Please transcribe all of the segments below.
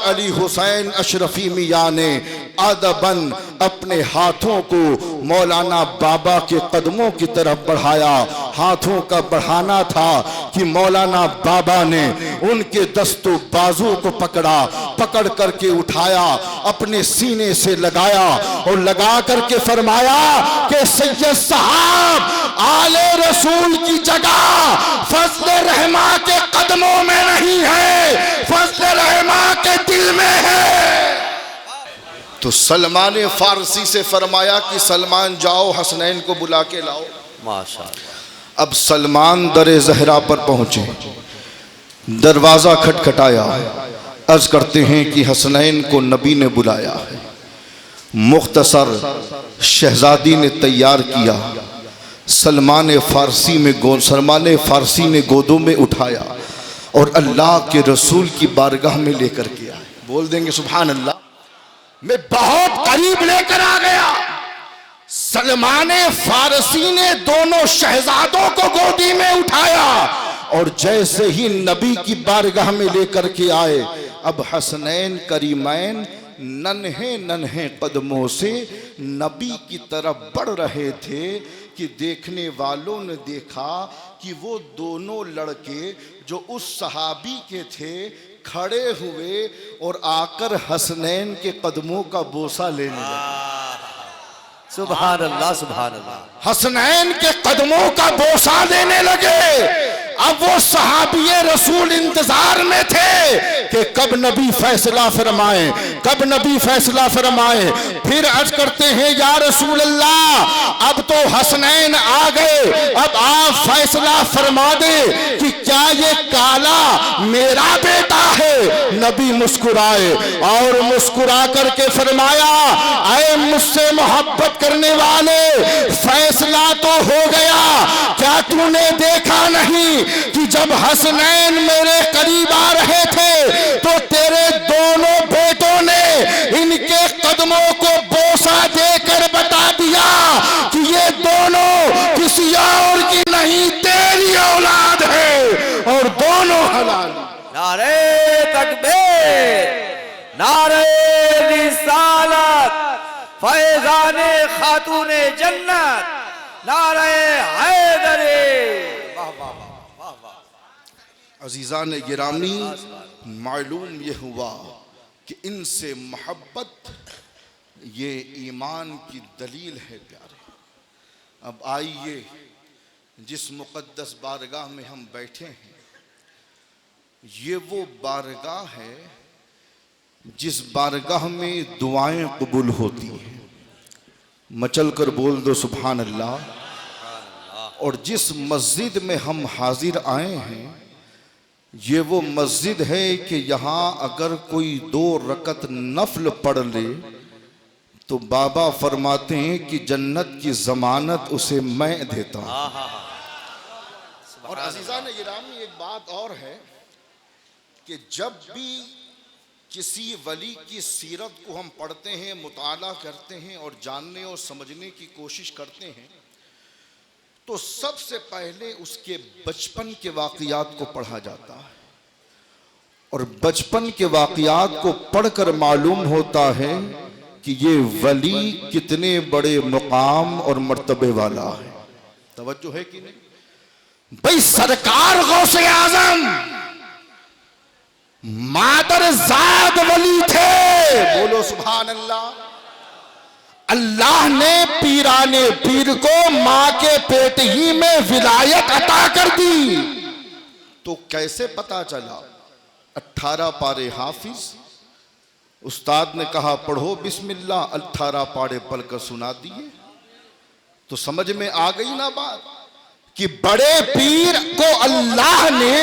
अली हुसैन अशरफी मियाँ ने अदबन अपने हाथों को मौलाना बाबा के कदमों की तरफ बढ़ाया। हाथों का बढ़ाना था कि मौलाना बाबा ने उनके दस्तों बाजू को पकड़ करके उठाया, अपने सीने से लगाया और लगा करके फरमाया कि सैयद साहब आले रसूल की जगह फजल रहमा के कदमों में नहीं है, फजल रहमा के दिल में है। तो सलमान फारसी से फरमाया कि सलमान जाओ हसनैन को बुला के लाओ। माशाअल्लाह। अब सलमान दरे ज़हरा पर पहुंचे, दरवाजा खटखटाया, अर्ज करते हैं कि हसनैन को नबी ने बुलाया है। मुख्तसर शहजादी ने तैयार किया, सलमान फारसी ने गोदों में उठाया और अल्लाह के रसूल की बारगाह में लेकर के आए। बोल देंगे सुभान अल्लाह। मैं बहुत करीब लेकर आ गया। सलमान फारसी ने दोनों शहजादों को गोदी में उठाया और जैसे ही नबी की बारगाह में लेकर के आए, अब हसनैन करीमैन नन्हे नन्हे कदमों से नबी की तरफ बढ़ रहे थे कि देखने वालों ने देखा कि वो दोनों लड़के जो उस सहाबी के थे खड़े हुए और आकर हसनैन के कदमों का बोसा लेने लगे। सुभान अल्लाह, सुभान अल्लाह। हसनैन के कदमों का बोसा लेने लगे। अब वो सहाबी रसूल इंतजार में थे कि कब नबी फैसला फरमाए, कब नबी फैसला फरमाए। फिर अर्ज करते हैं या रसूल अल्लाह अब तो हसनैन आ गए, अब आप फैसला फरमा दे कि क्या ये काला मेरा बेटा है। नबी मुस्कुराए और मुस्कुरा करके फरमाया, आए मुझसे मोहब्बत करने वाले, फैसला तो हो गया, क्या तूने देखा नहीं कि जब हसनैन मेरे करीब आ रहे थे तो तेरे दोनों बेटों ने इनके कदमों को बोसा देकर बता दिया कि ये दोनों किसी और की नहीं तेरी औलाद है और दोनों हलाल। नारे तकबीर, नारे रिसालत, फैज़ाने खातूने जन्नत, नारे हैदरी। वाह वाह वाह वाह वाह। अजीज़ान गिरामी, मालूम ये हुआ कि इनसे मोहब्बत ये ईमान की दलील है प्यारे। अब आइए जिस मुक़द्दस बारगाह में हम बैठे हैं, ये वो बारगाह है जिस बारगाह में दुआएं कबूल होती हैं। मचल कर बोल दो सुभान अल्लाह। और जिस मस्जिद में हम हाजिर आए हैं, ये वो मस्जिद है कि यहाँ अगर कोई 2 रकत नफल पढ़ ले तो बाबा फरमाते हैं कि जन्नत की जमानत उसे मैं देता हूँ। और अजीज़ान गिरामी, एक बात और है कि जब भी किसी वली की सीरत को हम पढ़ते हैं, मुताला करते हैं और जानने और समझने की कोशिश करते हैं, तो सबसे पहले उसके बचपन के वाक़ियात को पढ़ा जाता है। और बचपन के वाक़ियात को पढ़कर मालूम होता है कि ये वली कितने बड़े मुकाम और मर्तबे वाला है। तवज्जो है कि नहीं भाई? सरकार गौसे आज़म मादरजाद वली थे। बोलो सुभान अल्लाह। अल्लाह ने पीराने पीर को मां के पेट ही में विलायत अता कर दी। तो कैसे पता चला? 18 पारे हाफिज, उस्ताद ने कहा पढ़ो बिस्मिल्लाह, 18 पारे पढ़कर सुना दिए। तो समझ में आ गई ना बात कि बड़े पीर को अल्लाह ने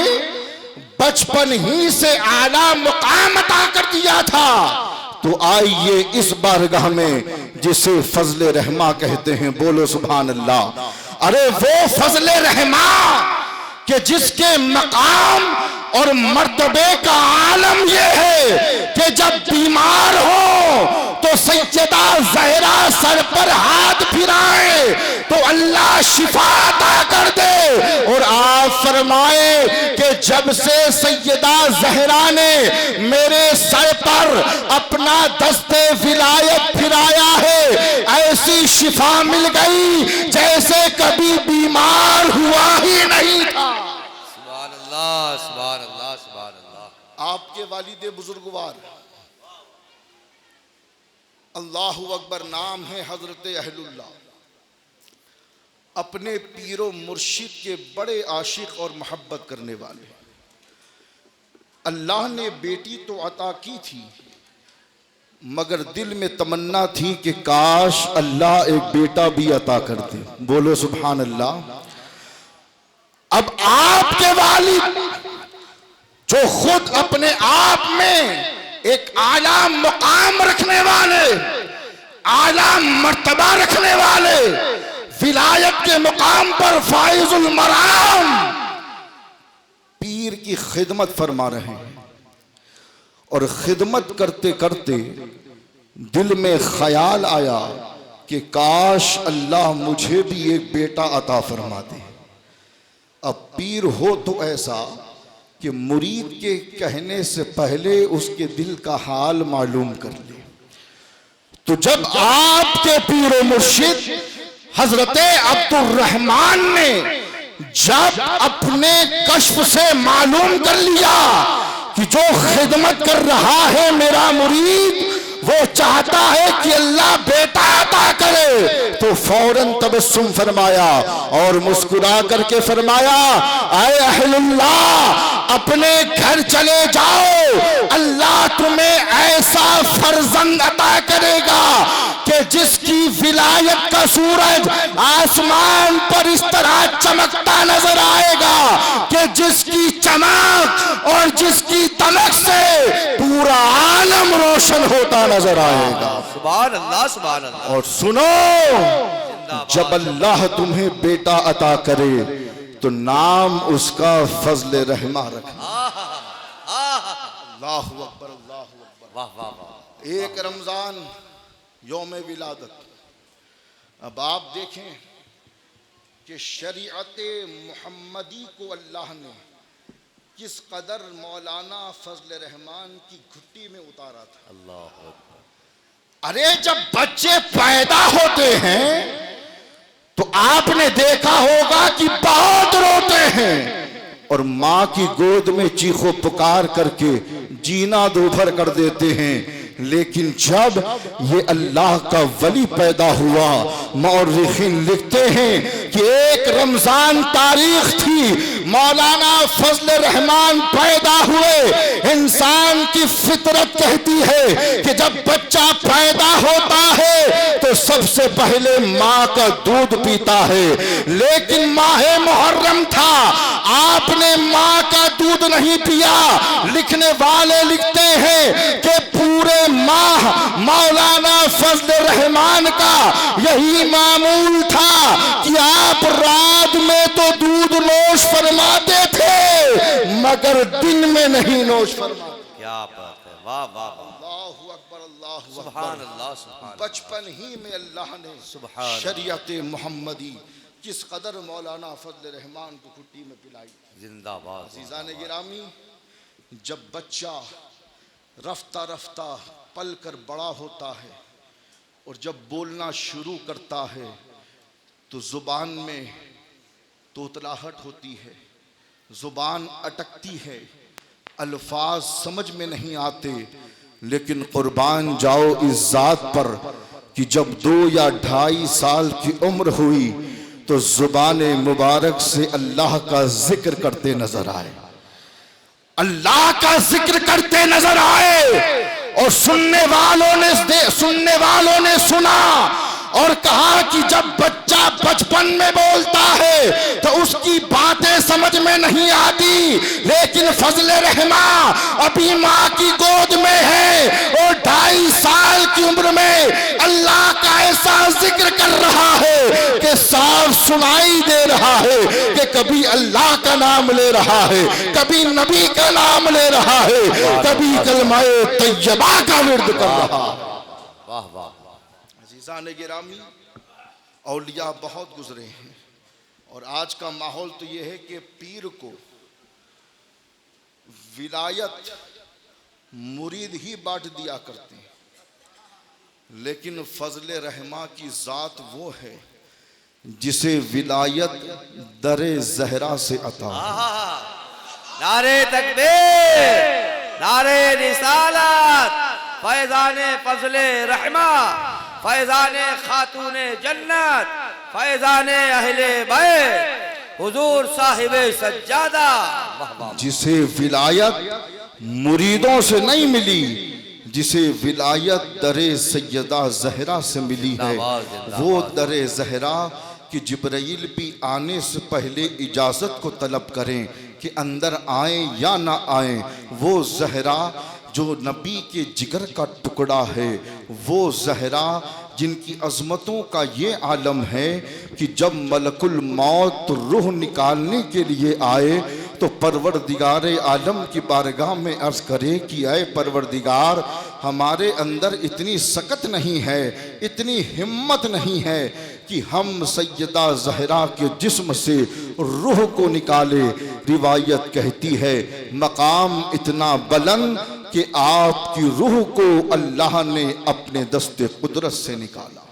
बचपन ही से आला मुकाम अता कर दिया था। तो आइए इस बारगाह में जिसे फजले रहमा कहते हैं, बोलो सुभान अल्लाह। अरे वो फजले रहमा कि जिसके मकाम और मर्तबे का आलम ये है कि जब बीमार हो तो सैयदा ज़हरा सर पर हाथ फिराए तो अल्लाह शिफा अता कर दे। और आप फरमाए कि जब से सैयदा ज़हरा ने मेरे सर पर अपना दस्ते विलायत फिराया है, ऐसी शिफा मिल गई जैसे कभी बीमार हुआ ही नहीं था। सुभान अल्लाह, सुभान अल्लाह, सुभान अल्लाह। आपके वालिद बुजुर्गवार अल्लाहु अकबर नाम है हजरत अहलुल्लाह, अपने पीरो मुर्शिद के बड़े आशिक और मोहब्बत करने वाले। अल्लाह ने बेटी तो अता की थी, मगर दिल में तमन्ना थी कि काश अल्लाह एक बेटा भी अता कर दे। बोलो सुभान अल्लाह। अब आपके वालिद जो खुद अपने आप में एक आला मुकाम रखने वाले, आला मर्तबा रखने वाले, विलायत के मुकाम पर फाइजुल मराम पीर की खिदमत फरमा रहे हैं, और खिदमत करते करते दिल में ख्याल आया कि काश अल्लाह मुझे भी एक बेटा अता फरमा दे। अब पीर हो तो ऐसा कि मुरीद के कहने से पहले उसके दिल का हाल मालूम कर ले। तो जब आपके पीर मुर्शिद हजरत अब्दुल रहमान ने जब अपने कश्फ से मालूम कर लिया कि जो खिदमत कर रहा है मेरा मुरीद, वो चाहता है कि अल्लाह बेटा अता करे, तो फौरन तबस्सुम फरमाया और मुस्कुरा करके फरमाया, ऐ अहलुल्लाह अपने घर चले जाओ, अल्लाह तुम्हें ऐसा फर्जंद अता करेगा कि जिसकी विलायत का सूरज आसमान पर इस तरह चमकता नजर आएगा कि जिसकी चमक और जिसकी तमक से पूरा आलम रोशन होता नजर आएगा। सुभान अल्लाह, सुभान अल्लाह। और सुनो, जब अल्लाह तुम्हें बेटा अता करे तो नाम उसका फजल रहमा रखना। अल्लाहु अकबर, अल्लाहु अकबर। वाह वाह वाह। एक रमजान यौम विलादत। अब आप देखें कि शरीयत मुहम्मदी को अल्लाह ने किस कदर मौलाना फजल रहमान की घुट्टी में उतारा था। अल्लाह। अरे जब बच्चे पैदा होते हैं तो आपने देखा होगा कि बहुत रोते हैं और माँ की गोद में चीखो पुकार करके जीना दोभर कर देते हैं। लेकिन जब ये अल्लाह का वली पैदा हुआ, मौर्रिखीन लिखते हैं कि एक रमजान तारीख थी, मौलाना फजल रहमान पैदा हुए। इंसान की फितरत कहती है कि जब बच्चा पैदा होता है तो सबसे पहले माँ का दूध पीता है, लेकिन माहे मुहर्रम था, आपने माँ का दूध नहीं पिया। लिखने वाले लिखते हैं कि पूरे माह मौलाना फजल रहमान का यही मामूल था कि आप रात में तो दूध नोश फरमाते थे मगर दिन में नहीं नोश फरमाते। क्या बात है, वाह वाह वाह। अल्लाहु अकबर, अल्लाहु सुभान अकबर। अल्लाह, सुभान। बचपन ही में अल्लाह ने सुभान शरीयत मुहम्मदी किस कदर मौलाना फजल रहमान को घुट्टी में पिलाई। जिंदाबाद। अज़ीज़ान गिरामी, जब बच्चा रफ्ता रफ्ता पल कर बड़ा होता है और जब बोलना शुरू करता है तो ज़ुबान में तोतलाहट होती है, ज़ुबान अटकती है, अल्फाज समझ में नहीं आते। लेकिन कुर्बान जाओ इस ज़ात पर कि जब 2 या 2.5 साल की उम्र हुई तो ज़ुबान मुबारक से अल्लाह का जिक्र करते नजर आए, अल्लाह का जिक्र करते नजर आए। और सुनने वालों ने सुना और कहा कि जब बच्चा बचपन में बोलता है तो उसकी बातें समझ में नहीं आती, लेकिन फजल रहमा अभी माँ की गोद में है और 2.5 साल की उम्र में अल्लाह का ऐसा जिक्र कर रहा है कि साफ सुनाई दे रहा है कि कभी अल्लाह का नाम ले रहा है, कभी नबी का नाम ले रहा है, कभी कलमाए तैयबा का विर्द कर रहा है। वाह वाह। अज़ीज़ान गिरामी, औलिया बहुत गुजरे हैं और आज का माहौल तो ये है कि पीर को विलायत मुरीद ही बांट दिया करते हैं, लेकिन फजल रहमा की ज़ात वो है जिसे विलायत दरे ज़हरा से अता। नारे तकबीर, नारे रिसालत, फैज़ाने फजले रहमा, फैज़ाने खातूने जन्नत, फैज़ाने अहले बैत, हुजूर साहिबे सज्जादा। जिसे विलायत मुरीदों से नहीं मिली, जिसे विलायत दरे सैयदा ज़हरा से मिली है, वो दरे ज़हरा कि जिब्राइल भी आने से पहले इजाज़त को तलब करें कि अंदर आए या ना आए। वो ज़हरा जो नबी के जिगर का टुकड़ा है, वो ज़हरा जिनकी अज़मतों का ये आलम है कि जब मलकुल मौत रूह निकालने के लिए आए तो परवरदिगार आलम की बारगाह में अर्ज़ करे कि ऐ परवरदिगार, हमारे अंदर इतनी सकत नहीं है, इतनी हिम्मत नहीं है कि हम सैयदा ज़हरा के जिस्म से रूह को निकाले। रिवायत कहती है मकाम इतना बुलंद कि आपकी रूह को अल्लाह ने अपने दस्ते कुदरत से निकाला।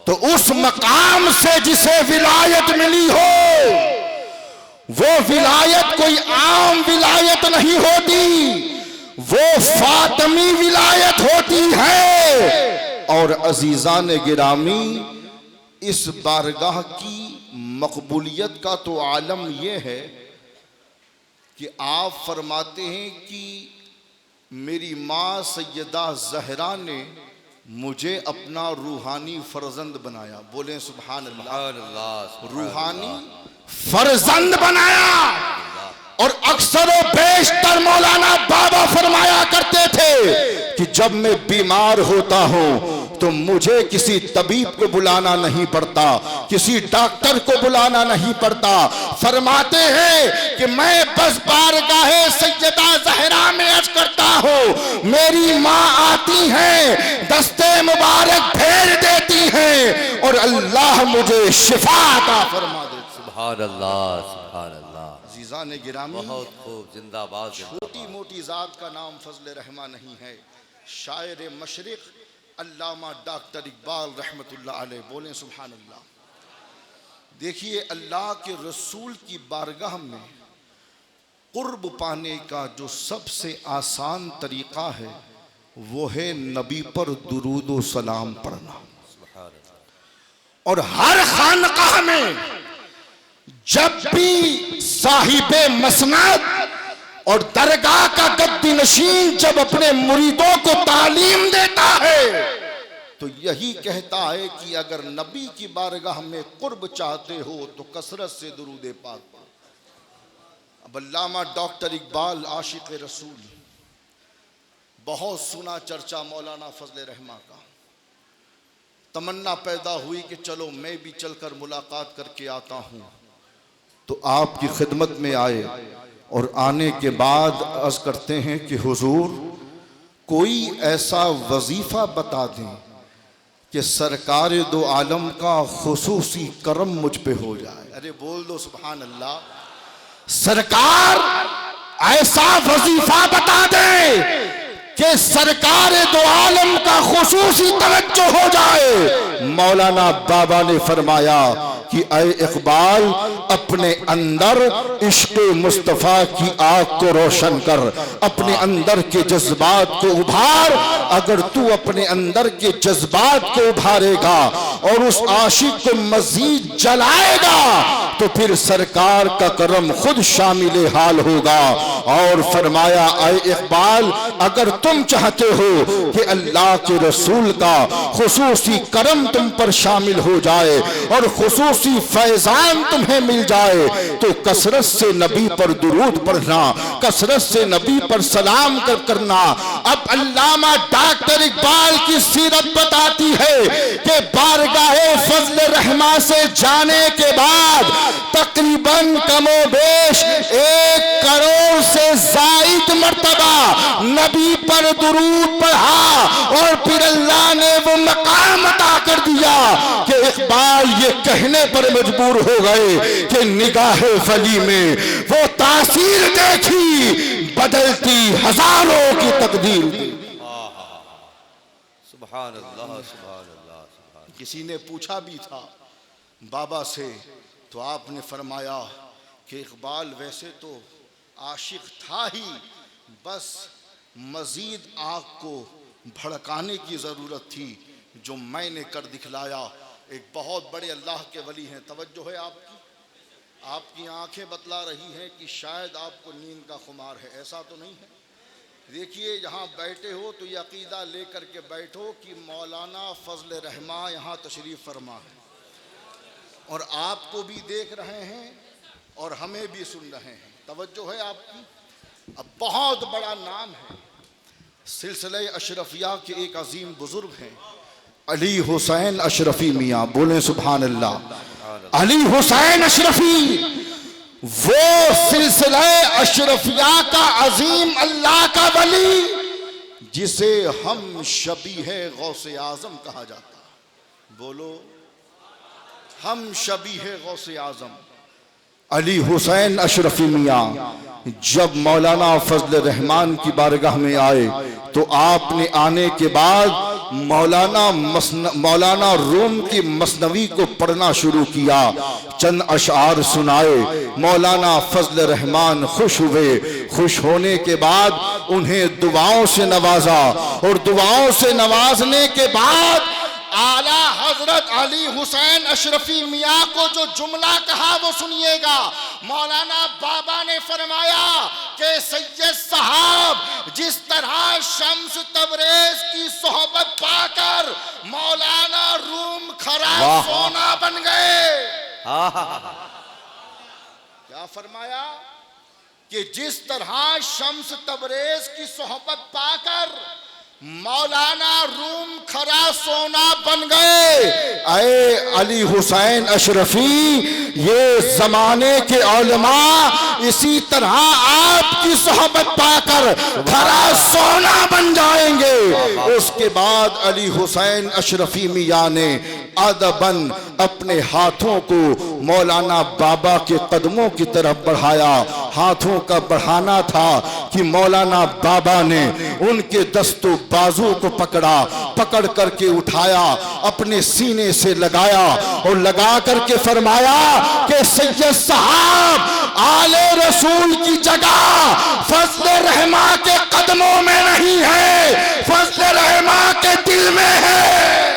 तो उस मकाम से जिसे विलायत मिली हो, वो विलायत कोई आम विलायत नहीं होती, वो फातमी विलायत होती है। और अजीज़ान गिरामी, इस बारगाह की मकबूलियत का तो आलम यह है कि आप फरमाते हैं कि मेरी माँ सैयदा ज़हरा ने मुझे अपना रूहानी फर्जंद बनाया। बोलें सुभान अल्लाह। रूहानी फर्जंद बनाया। और अक्सर व बेशतर मौलाना बाबा फरमाया करते थे कि जब मैं बीमार होता हूँ तो मुझे किसी तबीब को बुलाना नहीं पड़ता, किसी डॉक्टर को बुलाना नहीं पड़ता। फरमाते हैं कि मैं बस बारगाहे सैयदा ज़हरा में अर्ज करता हूँ, मेरी माँ आती हैं, दस्ते मुबारक भेज देती हैं और अल्लाह मुझे शिफा अता फरमा देते। सुभान अल्लाह, सुभान अल्लाह। अज़ीज़ान गिरामी, बहुत खूब, जिंदाबाद। छोटी मोटी ज़ात का नाम फजल रहमा नहीं है। शायर मशरिक़ अल्लामा डॉक्टर इकबाल रहमतुल्लाह अलैह। बोलें सुभान अल्लाह। देखिए, अल्लाह के रसूल की बारगाह में कुर्ब पाने का जो सबसे आसान तरीक़ा है वो है नबी पर दुरूद व सलाम पढ़ना। और हर खानकाह में जब भी साहिबे मसनद और दरगाह का गद्दी नशीन जब अपने मुरीदों को तालीम देता है तो यही कहता है कि अगर नबी की बारगाह में कुर्ब चाहते हो तो कसरत से दुरूद पाक पढ़ो। अब अल्लामा डॉक्टर इकबाल आशिक रसूल, बहुत सुना चर्चा मौलाना फजल रहमा का। तमन्ना पैदा हुई कि चलो मैं भी चलकर मुलाकात करके आता हूँ, तो आपकी खिदमत में आए और आने के बाद अर्ज़ करते हैं कि हुजूर कोई ऐसा वजीफ़ा बता दें कि सरकार दो आलम का खुसूसी करम मुझ पे हो जाए। अरे बोल दो सुभान अल्लाह। सरकार ऐसा वजीफ़ा बता दे कि सरकार दो आलम का खुसूसी तवज्जो हो जाए। मौलाना बाबा ने फरमाया कि ऐ इकबाल, अपने अंदर इश्क़ मुस्तफ़ा की आग को रोशन कर, अपने अंदर के जज्बात को उभार। अगर तू अपने अंदर के जज्बात को उभारेगा और उस आशिक को मजीद जलाएगा तो फिर सरकार का करम खुद शामिल हाल होगा। और फरमाया ऐ इकबाल, अगर तुम चाहते हो कि अल्लाह के रसूल का खुसूसी करम तुम पर शामिल हो जाए और खुसूसी फैजान तुम्हें मिल जाए तो कसरत से नबी पर दुरूद पढ़ना, कसरत से नबी पर सलाम करना। अब अल्लामा डॉक्टर इकबाल की सीरत बताती है कि बारगाहे फजल रहमा से जाने के बाद तकरीबन कमोबेश 1 करोड़ से जायद मर्तबा नबी पर दुरूद पढ़ा और फिर अल्लाह ने वो मकाम अता कर दिया कि इकबाल ये कहने पर मजबूर हो गए कि निगाहे फली में वो तासीर देखी बदलती हजारों की तकदीर दे। सुभान अल्लाह, सुभान अल्लाह, सुभान। किसी ने पूछा भी था बाबा से, तो आपने फरमाया कि इकबाल वैसे तो आशिक था ही, बस मजीद आग को भड़काने की ज़रूरत थी, जो मैंने कर दिखलाया। एक बहुत बड़े अल्लाह के वली हैं, तवज्जो है आपकी, आपकी आंखें बतला रही हैं कि शायद आपको नींद का खुमार है, ऐसा तो नहीं है। देखिए यहाँ बैठे हो तो ये अकीदा लेकर के बैठो कि मौलाना फजल रहमा यहाँ तशरीफ़ फरमा है, और आपको भी देख रहे हैं और हमें भी सुन रहे हैं, तवज्जो है आपकी। अब बहुत बड़ा नाम है, सिलसिले अशरफिया के एक अजीम बुजुर्ग हैं अली हुसैन अशरफी मियाँ, बोलें सुभान अल्लाह। अली हुसैन अशरफी, वो सिलसिला अशरफिया का अजीम अल्लाह का वली जिसे हम शबीह गौसे आजम कहा जाता है। बोलो, हम शबीह गौसे आजम अली हुसैन अशरफी मियाँ जब मौलाना फजल रहमान की बारगाह में आए तो आपने आने के बाद मौलाना रूम की मसनवी को पढ़ना शुरू किया, चंद अशआर सुनाए। मौलाना फजल रहमान खुश हुए, खुश होने के बाद उन्हें दुआओं से नवाजा, और दुआओं से नवाजने के बाद आला हजरत अली हुसैन अशरफी मियाँ को जो जुमला कहा वो सुनिएगा। मौलाना बाबा ने फरमाया कि सैयद साहब जिस तरह शम्स तबरेज की सोहबत पाकर मौलाना रूम खरा सोना बन गए। क्या फरमाया कि जिस तरह शम्स तबरेज की सोहबत पाकर मौलाना रूम खरा सोना बन गए। अरे अली हुसैन अशरफी, ये जमाने के उलमा इसी तरह आपकी सोहबत पाकर खरा सोना बन जाएंगे। उसके बाद अली हुसैन अशरफी मियाँ ने अदबन अपने हाथों को मौलाना बाबा के कदमों की तरफ बढ़ाया। हाथों का बढ़ाना था कि मौलाना बाबा ने उनके दस्तों बाजू को पकड़ा, पकड़ करके उठाया, अपने सीने से लगाया और लगा करके फरमाया कि सैयद साहब आले रसूल की जगह फजल रहमा के कदमों में नहीं है, फजल रहमा के दिल में है।